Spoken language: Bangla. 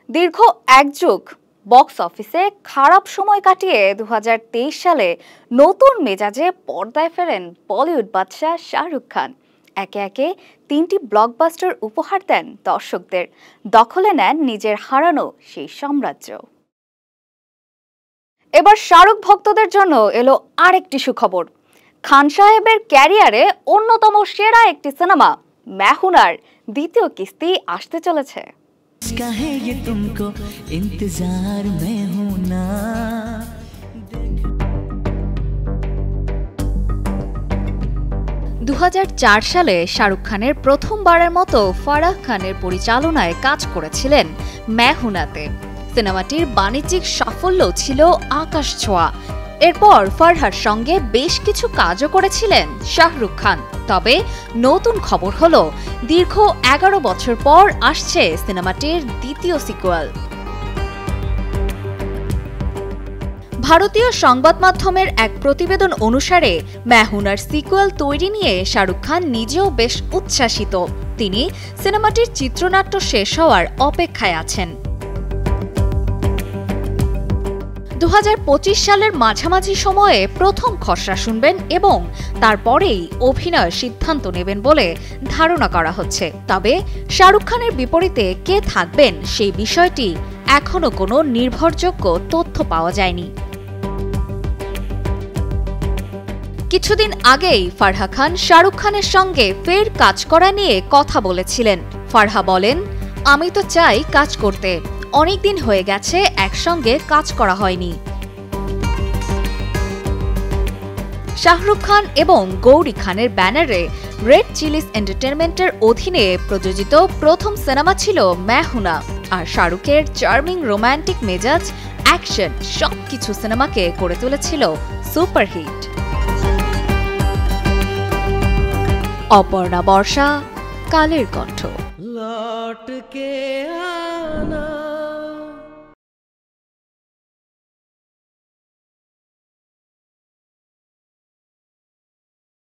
দীর্ঘ এক যুগ বক্স অফিসে খারাপ সময় কাটিয়ে 2023 সালে নতুন মেজাজে পর্দায় ফেরেন বলিউড বাদশা শাহরুখ খান। একে একে 3টি ব্লকবাস্টার উপহার দেন দর্শকদের, দখলে নেন নিজের হারানো সেই সাম্রাজ্য। এবার শাহরুখ ভক্তদের জন্য এলো আরেকটি সুখবর। খান সাহেবের ক্যারিয়ারে অন্যতম সেরা একটি সিনেমা मैं हूं ना দ্বিতীয় কিস্তি আসতে চলেছে। इसका है ये तुमको इंतजार मैं हूं ना। 2004 সালে শাহরুখ খানের প্রথমবারের মতো ফারাহ খানের পরিচালনায় কাজ করেছিলেন मैं हूं ना-তে। সিনেমাটির বাণিজ্যিক সাফল্য ছিল আকাশ ছোঁয়া। এরপর ফারহার সঙ্গে বেশ কিছু কাজও করেছিলেন শাহরুখ খান। তবে নতুন খবর হলো দীর্ঘ 11 বছর পর আসছে সিনেমাটির দ্বিতীয় সিকুয়েল। ভারতীয় সংবাদ মাধ্যমের এক প্রতিবেদন অনুসারে मैं हूं ना-র সিকুয়েল তৈরি নিয়ে শাহরুখ খান নিজেও বেশ উচ্ছ্বাসিত। তিনি সিনেমাটির চিত্রনাট্য শেষ হওয়ার অপেক্ষায় আছেন। 2025 সালের মাঝামাঝি সময়ে প্রথম খসড়া শুনবেন এবং তারপরেই অভিনয়ের সিদ্ধান্ত নেবেন বলে ধারণা করা হচ্ছে। তবে শাহরুখ খানের বিপরীতে কে থাকবেন সেই বিষয়টি এখনো কোনো নির্ভরযোগ্য তথ্য পাওয়া যায়নি। কিছুদিন আগেই ফারহা খান শাহরুখ খানের সঙ্গে ফের কাজ করা নিয়ে কথা বলেছিলেন। ফারহা বলেন, আমি তো চাই কাজ করতে, অনেকদিন হয়ে গেছে একসঙ্গে কাজ করা হয়নি। শাহরুখ খান এবং গৌরী খানের ব্যানারে রেড চিলিস এন্টারটেইনমেন্টের অধীনে প্রযোজিত প্রথম সিনেমা ছিল मैं हूं ना। আর শাহরুখের চার্মিং রোমান্টিক মেজাজ, অ্যাকশন সবকিছু সিনেমাকে করে তুলেছিল সুপারহিট। অপর্ণা বর্ষা, কালের কণ্ঠ। लौट के आना।